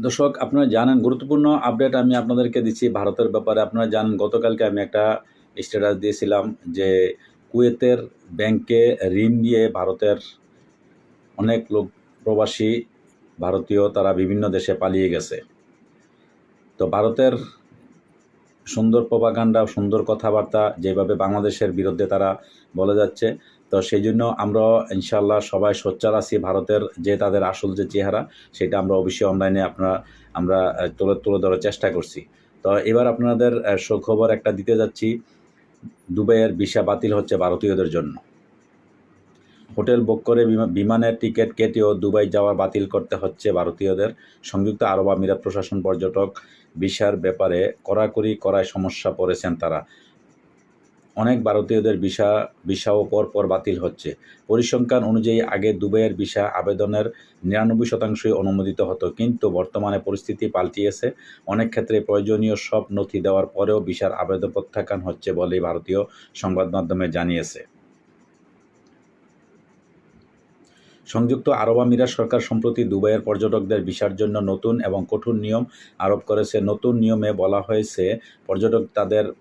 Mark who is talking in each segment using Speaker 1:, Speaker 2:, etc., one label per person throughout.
Speaker 1: দর্শক, আপনারা জানেন গুরুত্বপূর্ণ আপডেট আমি আপনাদেরকে দিচ্ছি ভারতের ব্যাপারে। আপনারা জানেন গতকালকে আমি একটা স্ট্যাটাস দিয়েছিলাম যে কুয়েতের ব্যাংকে ঋণ নিয়ে ভারতের অনেক লোক প্রবাসী ভারতীয় তারা বিভিন্ন দেশে পালিয়ে গেছে। তো ভারতের সুন্দর প্রপাগান্ডা, সুন্দর কথাবার্তা যেভাবে বাংলাদেশের বিরুদ্ধে তারা বলে যাচ্ছে, তো সেই জন্য আমরা ইনশাল্লাহ সবাই সোচ্চার আছি। ভারতের যে তাদের আসল যে চেহারা সেটা আমরা অবশ্যই অনলাইনে আমরা তুলে ধরার চেষ্টা করছি। তো এবার আপনাদের সুখবর একটা দিতে যাচ্ছি। দুবাইয়ের ভিসা বাতিল হচ্ছে ভারতীয়দের জন্য। হোটেল বুক করে বিমানের টিকিট কেটেও দুবাই যাওয়া বাতিল করতে হচ্ছে ভারতীয়দের। সংযুক্ত আরব আমিরাত প্রশাসন পর্যটক ভিসার ব্যাপারে কড়ায় সমস্যা পড়েছেন তারা। অনেক ভারতীয়দের ভিসাও পরপর বাতিল হচ্ছে। পরিসংখ্যান অনুযায়ী আগে দুবাইয়ের ভিসা আবেদনের ৯৯% অনুমোদিত হতো, কিন্তু বর্তমানে পরিস্থিতি পাল্টিয়েছে। অনেক ক্ষেত্রে প্রয়োজনীয় সব নথি দেওয়ার পরেও ভিসার আবেদন প্রত্যাখ্যান হচ্ছে বলে ভারতীয় সংবাদ মাধ্যমে জানিয়েছে। সংযুক্ত আরব আমিরাত সরকার সম্প্রতি দুবাইয়ের পর্যটকদের ভিসার জন্য নতুন এবং কঠোর নিয়ম আরোপ করেছে। নতুন নিয়মে বলা হয়েছে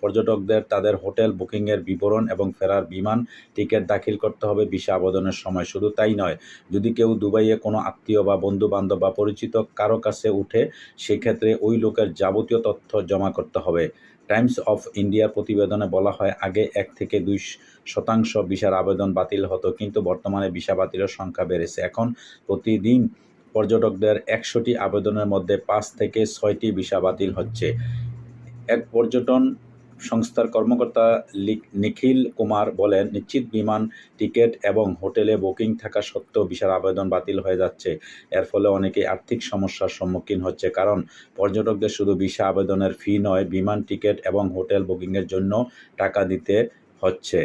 Speaker 1: পর্যটকদের তাদের হোটেল বুকিংয়ের বিবরণ এবং ফেরার বিমান টিকিট দাখিল করতে হবে ভিসা আবেদনের সময়। শুধু তাই নয়, যদি কেউ দুবাইয়ে কোনো আত্মীয় বা বন্ধু-বান্ধব বা পরিচিত কারো কাছে উঠে, সেক্ষেত্রে ওই লোকের যাবতীয় তথ্য জমা করতে হবে। টাইমস অফ ইন্ডিয়ার প্রতিবেদনে বলা হয়, আগে ১ থেকে ২% ভিসার আবেদন বাতিল হতো, কিন্তু বর্তমানে ভিসা বাতিলের সংখ্যা বেড়েছে। এখন প্রতিদিন পর্যটকদের ১০০টি আবেদনের মধ্যে ৫ থেকে ৬টি ভিসা বাতিল হচ্ছে। এক পর্যটন সংস্থার কর্মকর্তা নিখিল কুমার বলেন, নিশ্চিত বিমান টিকিট এবং হোটেলে বুকিং থাকা সত্ত্বেও ভিসার আবেদন বাতিল হয়ে যাচ্ছে। এর ফলে অনেকেই আর্থিক সমস্যার সম্মুখীন হচ্ছে, কারণ পর্যটকদের শুধু ভিসা আবেদনের ফি নয়, বিমান টিকিট এবং হোটেল বুকিংয়ের জন্য টাকা দিতে হচ্ছে।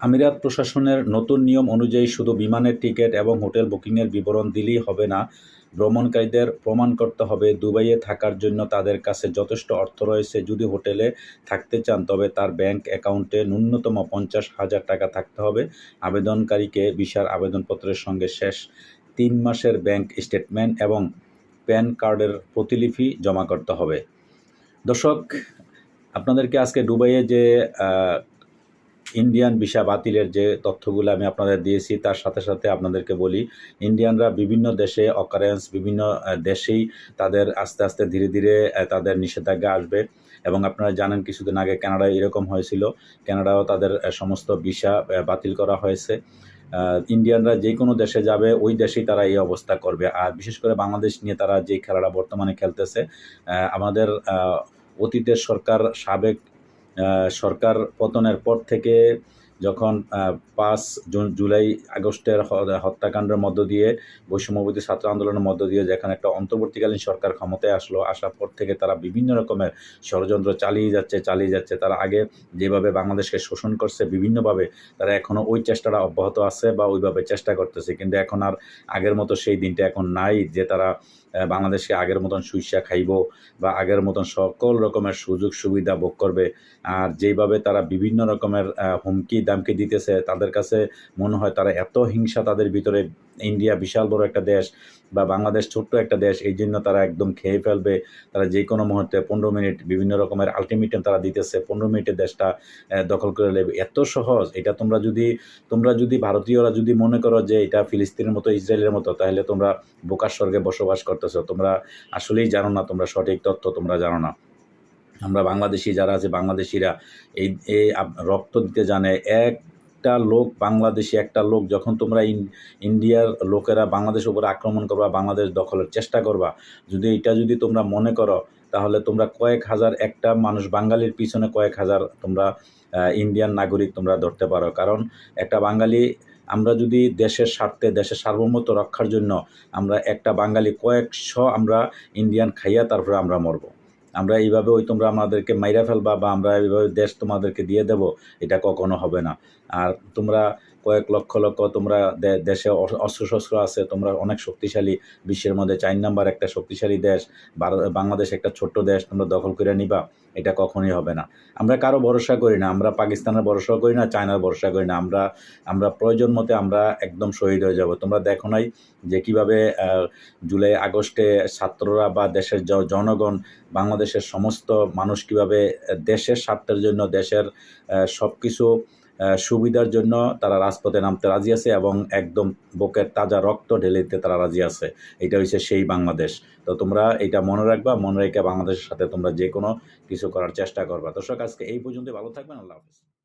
Speaker 1: আমিরাত প্রশাসনের নতুন নিয়ম অনুযায়ী শুধু বিমানের টিকিট এবং হোটেল বুকিংয়ের বিবরণ দিলেই হবে না। ভ্রমণকারীদের প্রমাণ করতে হবে দুবাইয়ে থাকার জন্য তাদের কাছে যথেষ্ট অর্থ রয়েছে। যদি হোটেলে থাকতে চান, তবে তার ব্যাংক অ্যাকাউন্টে ন্যূনতম ৫০,০০০ টাকা থাকতে হবে। আবেদনকারীকে ভিসার আবেদনপত্রের সঙ্গে শেষ ৩ মাসের ব্যাংক স্টেটমেন্ট এবং প্যান কার্ডের প্রতিলিপি জমা করতে হবে। দর্শক, আপনাদেরকে আজকে দুবাইয়ে যে ইন্ডিয়ান ভিসা বাতিলের যে তথ্যগুলো আমি আপনাদের দিয়েছি, তার সাথে সাথে আপনাদেরকে বলি, ইন্ডিয়ানরা বিভিন্ন দেশে বিভিন্ন দেশেই তাদের আস্তে আস্তে ধীরে ধীরে তাদের নিষেধাজ্ঞা আসবে। এবং আপনারা জানেন কিছুদিন আগে কানাডায় এরকম হয়েছিল। কানাডাও তাদের সমস্ত ভিসা বাতিল করা হয়েছে। ইন্ডিয়ানরা যে কোনো দেশে যাবে, ওই দেশেই তারা এই অবস্থা করবে। আর বিশেষ করে বাংলাদেশ নিয়ে তারা যে খেলাটা বর্তমানে খেলতেছে, আমাদের অতীতের সাবেক সরকার পতনের পর থেকে যখন ৫ জুলাই আগস্টের হত্যাকাণ্ডের মধ্য দিয়ে, বৈষম্যবিরোধী ছাত্র আন্দোলনের মধ্য দিয়ে যেখানে একটা অন্তর্বর্তীকালীন সরকার ক্ষমতায় আসার পর থেকে তারা বিভিন্ন রকমের ষড়যন্ত্র চালিয়ে যাচ্ছে। তারা আগে যেভাবে বাংলাদেশকে শোষণ করছে বিভিন্নভাবে, তারা এখনও ওই চেষ্টাটা অব্যাহত আছে বা ওইভাবে চেষ্টা করতেছে। কিন্তু এখন আর আগের মতো সেই দিনটা এখন নাই যে তারা বাংলাদেশকে আগের মতন সুইসা খাইব বা আগের মতন সকল রকমের সুযোগ সুবিধা ভোগ করবে। আর যেইভাবে তারা বিভিন্ন রকমের হুমকি দামকি দিতেছে, তাদের কাছে মনে হয় তারা এত হিংসা তাদের ভিতরে। ইন্ডিয়া বিশাল বড় একটা দেশ বা বাংলাদেশ ছোট্ট একটা দেশ, এই জন্য তারা একদম খেয়ে ফেলবে। তারা যে কোনো মুহূর্তে ১৫ মিনিট বিভিন্ন রকমের আলটিমেটাম তারা দিতেছে, ১৫ মিনিটে দেশটা দখল করে নেবে। এত সহজ এটা। তোমরা যদি ভারতীয়রা যদি মনে করো যে এটা ফিলিস্তিনের মতো, ইসরায়েলের মতো, তাহলে তোমরা বোকার স্বর্গে বসবাস করতেছো। তোমরা আসলেই জানো না, তোমরা সঠিক তথ্য তোমরা জানো না। আমরা বাংলাদেশি যারা আছে, বাংলাদেশিরা এই রক্ত দিতে জানে। বাংলাদেশি একটা লোক যখন তোমরা ইন্ডিয়ার লোকেরা বাংলাদেশের উপরে আক্রমণ করবা, বাংলাদেশ দখলের চেষ্টা করবা, যদি তোমরা মনে করো, তাহলে তোমরা কয়েক হাজার একটা মানুষ বাঙালির পিছনে কয়েক হাজার তোমরা ইন্ডিয়ান নাগরিক তোমরা ধরতে পারো। কারণ একটা বাঙালি, আমরা যদি দেশের স্বার্থে, দেশের সার্বভৌমত্ব রক্ষার জন্য আমরা একটা বাঙালি কয়েকশো আমরা ইন্ডিয়ান খাইয়া তারপরে আমরা মরব। আমরা এইভাবে তোমরা আমাদেরকে মাইরা ফেলবা বা আমরা এইভাবে দেশ তোমাদেরকে দিয়ে দেব, এটা কখনো হবে না। আর তোমরা কয়েক লক্ষ লক্ষ তোমরা দেশে অস্ত্রশস্ত্র আছে, তোমরা অনেক শক্তিশালী, বিশ্বের মধ্যে 4 নাম্বার একটা শক্তিশালী দেশ, বাংলাদেশ একটা ছোট্ট দেশ, তোমরা দখল করে নিবা, এটা কখনোই হবে না। আমরা কারো ভরসা করি না, আমরা পাকিস্তানের ভরসা করি না, চায়নার ভরসা করি না, আমরা প্রয়োজন মতে আমরা একদম শহীদ হয়ে যাব। তোমরা দেখো নাই যে কীভাবে জুলাই আগস্টে ছাত্ররা বা দেশের জনগণ, বাংলাদেশের সমস্ত মানুষ কীভাবে দেশের স্বার্থের জন্য, দেশের সব কিছু সুবিধার জন্য তারা রাজপথে নামতে রাজি আছে এবং একদম বুকের তাজা রক্ত ঢেলে দিতে তারা রাজি আছে। এটা হচ্ছে সেই বাংলাদেশ। তো তোমরা এটা মনে রাখবা, মনে রেখে বাংলাদেশের সাথে তোমরা যে কোনো কিছু করার চেষ্টা করবা। দর্শক, আজকে এই পর্যন্ত, ভালো থাকবেন, আল্লাহ হাফেজ।